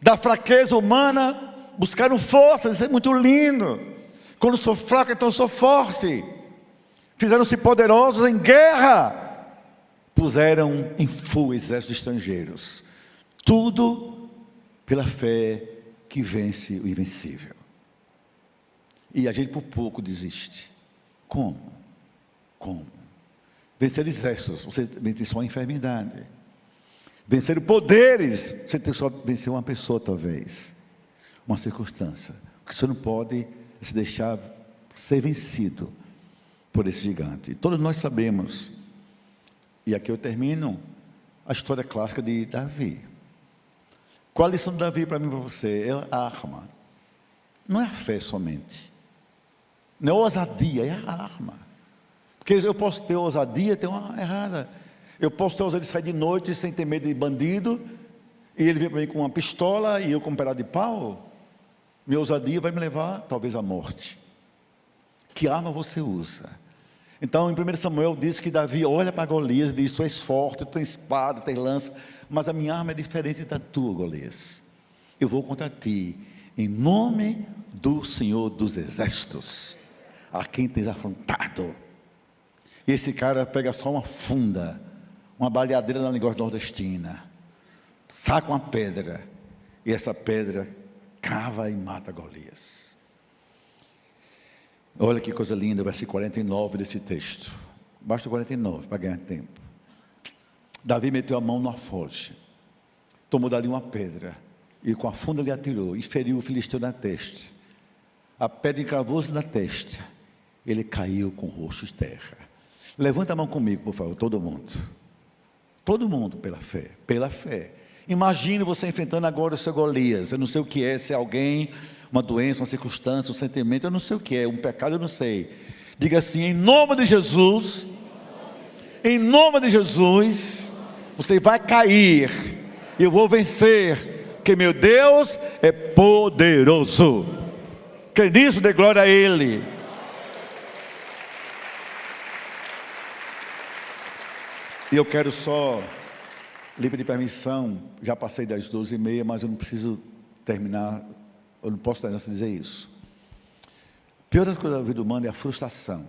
Speaker 1: Da fraqueza humana, buscaram forças. Isso é muito lindo. Quando sou fraco, então sou forte. Fizeram-se poderosos em guerra. Puseram em fuga exércitos estrangeiros. Tudo pela fé que vence o invencível. E a gente por pouco desiste. Como? Vencer exércitos, você vence só a enfermidade. Vencer poderes, você tem só vencer uma pessoa talvez. Uma circunstância. O que você não pode é se deixar ser vencido por esse gigante. Todos nós sabemos, e aqui eu termino, a história clássica de Davi. Qual a lição de Davi para mim e para você? É a arma. Não é a fé somente. Não é a ousadia, é a arma. Porque eu posso ter ousadia, ter uma errada. Eu posso ter ousadia de sair de noite sem ter medo de bandido, e ele vem para mim com uma pistola e eu com um pedaço de pau. Minha ousadia vai me levar talvez à morte. Que arma você usa? Então em 1 Samuel diz que Davi olha para Golias e diz: tu és forte, tu tens espada, tens lança, mas a minha arma é diferente da tua, Golias. Eu vou contra ti, em nome do Senhor dos Exércitos, a quem tens afrontado. E esse cara pega só uma funda, uma baleadeira na linguagem nordestina, saca uma pedra, e essa pedra cava e mata Golias. Olha que coisa linda, o versículo 49 desse texto. Basta o 49 para ganhar tempo. Davi meteu a mão no alforje, tomou dali uma pedra, e com a funda lhe atirou, e feriu o filisteu na testa. A pedra encravou-se na testa, ele caiu com o rosto em terra. Levanta a mão comigo, por favor, todo mundo. Todo mundo pela fé, pela fé. Imagine você enfrentando agora o seu Golias. Eu não sei o que é, se é alguém, uma doença, uma circunstância, um sentimento, eu não sei o que é, um pecado, eu não sei. Diga assim: em nome de Jesus, em nome de Jesus, você vai cair, eu vou vencer, porque meu Deus é poderoso. Crê nisso, dê glória a Ele. E eu quero só lhe pedir permissão, já passei das 12h30, mas eu não preciso terminar, eu não posso terminar sem dizer isso. A pior coisa da vida humana é a frustração.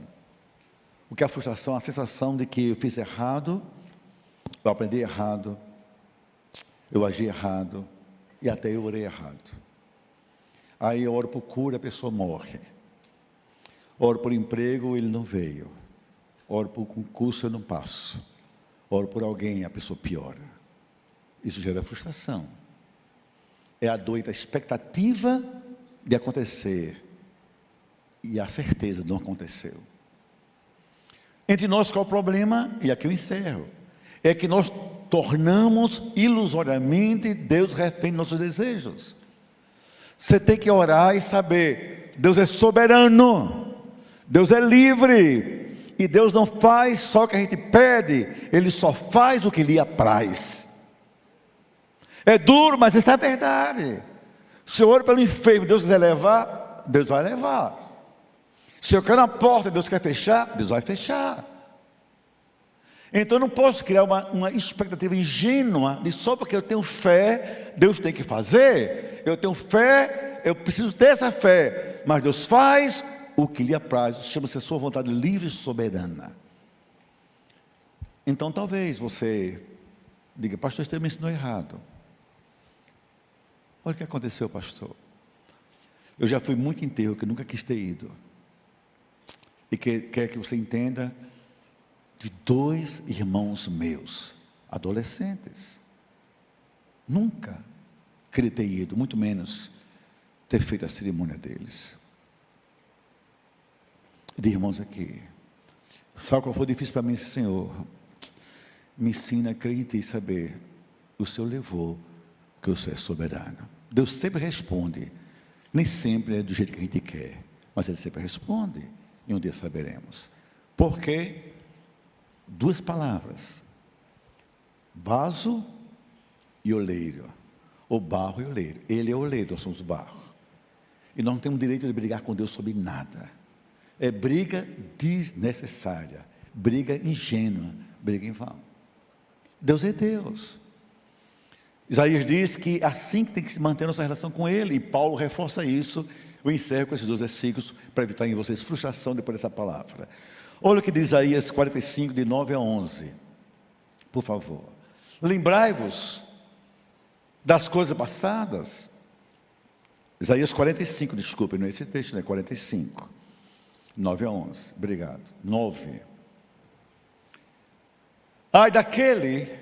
Speaker 1: O que é a frustração? A sensação de que eu fiz errado, eu aprendi errado, eu agi errado, e até eu orei errado. Aí eu oro por cura, a pessoa morre. Oro por emprego, ele não veio. Oro por concurso, eu não passo. Oro por alguém, a pessoa piora. Isso gera frustração. É a dor da expectativa de acontecer e a certeza não aconteceu. Entre nós, qual é o problema? E aqui eu encerro. É que nós tornamos ilusoriamente Deus refém de nossos desejos. Você tem que orar e saber: Deus é soberano, Deus é livre. E Deus não faz só o que a gente pede, Ele só faz o que lhe apraz. É duro, mas isso é verdade. Se eu oro pelo enfermo, Deus quiser levar, Deus vai levar. Se eu quero uma porta, Deus quer fechar, Deus vai fechar. Então eu não posso criar uma expectativa ingênua de só porque eu tenho fé, Deus tem que fazer. Eu tenho fé, eu preciso ter essa fé, mas Deus faz o que lhe apraz. Isso chama-se a sua vontade livre e soberana. Então talvez você diga: pastor, você me ensinou errado. Olha o que aconteceu, pastor. Eu já fui muito enterro que nunca quis ter ido. E quer que você entenda, de 2 irmãos meus, adolescentes. Nunca queria ter ido, muito menos ter feito a cerimônia deles. De irmãos aqui, sabe qual foi difícil para mim? Senhor, me ensina a crer em Ti e saber, o Senhor levou, que o Senhor é soberano. Deus sempre responde, Nem sempre é do jeito que a gente quer, mas Ele sempre responde, e um dia saberemos. Porque duas palavras: vaso e oleiro, ou barro e oleiro. Ele é o oleiro, nós somos o barro. E nós não temos direito de brigar com Deus sobre nada. É briga desnecessária, briga ingênua, briga em vão. Deus é Deus. Isaías diz que assim que tem que se manter nossa relação com Ele, e Paulo reforça isso. Eu encerro com esses 2 versículos para evitar em vocês frustração depois dessa palavra. Olha o que diz Isaías 45, de 9 a 11. Por favor. Lembrai-vos das coisas passadas. Isaías 45, desculpe, não é esse texto, não é 45. 9 a 11, obrigado. 9. Ai daquele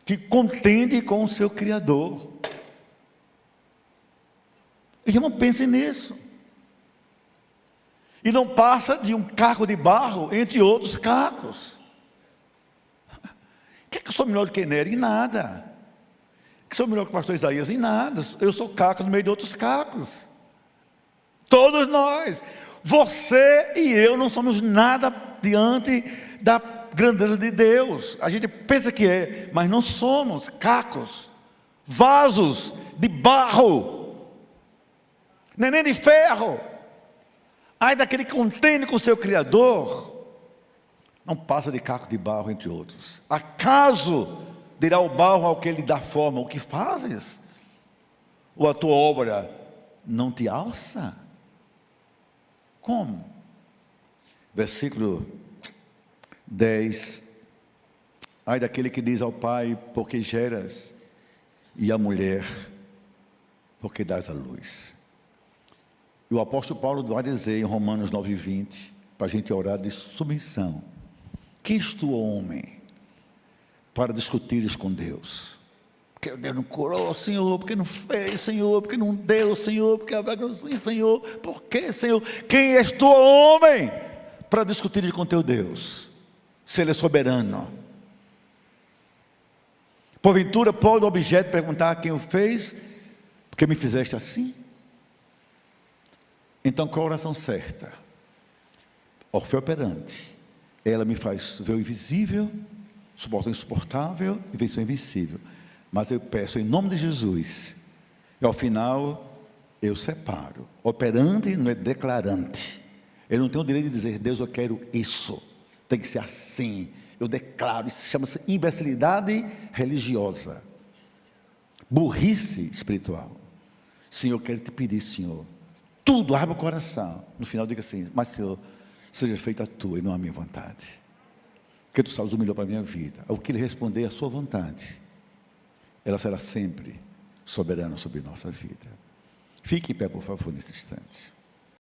Speaker 1: que contende com o seu Criador. Irmão, pense nisso. E não passa de um caco de barro entre outros cacos. Que eu sou melhor do que Nery? Em nada. Que sou melhor que o pastor Isaías? Em nada. Eu sou caco no meio de outros cacos. Todos nós. Você e eu não somos nada diante da grandeza de Deus. A gente pensa que é, mas não somos cacos, vasos de barro, nem de ferro. Ai daquele que contende com o seu Criador, não passa de caco de barro entre outros. Acaso dirá o barro ao que lhe dá forma: o que fazes? Ou a tua obra não te alça? Como? Versículo 10. Ai daquele que diz ao pai: porque geras, e à mulher: porque dás à luz. E o apóstolo Paulo vai dizer em Romanos 9:20, para a gente orar de submissão: quem és tu, homem, para discutires com Deus? Porque Deus não curou, Senhor, porque não fez, Senhor, porque não deu, Senhor, porque sim, Senhor, por que, Senhor? Quem és tu, homem, para discutir com teu Deus, se Ele é soberano? Porventura pode o objeto perguntar quem o fez: porque me fizeste assim? Então qual a oração certa? Orfeu operante. Ela me faz ver o invisível, suporta o insuportável e vencer o invencível. Mas eu peço em nome de Jesus, e ao final eu separo. Operante não é declarante. Eu não tenho o direito de dizer: Deus, eu quero isso, tem que ser assim. Eu declaro. Isso chama-se imbecilidade religiosa, burrice espiritual. Senhor, eu quero te pedir, Senhor, tudo, abra o coração. No final diga assim: mas Senhor, seja feita a tua e não a minha vontade, porque tu sabes o melhor para a minha vida. O que Ele responder, a sua vontade, ela será sempre soberana sobre nossa vida. Fique em pé, por favor, nesse instante.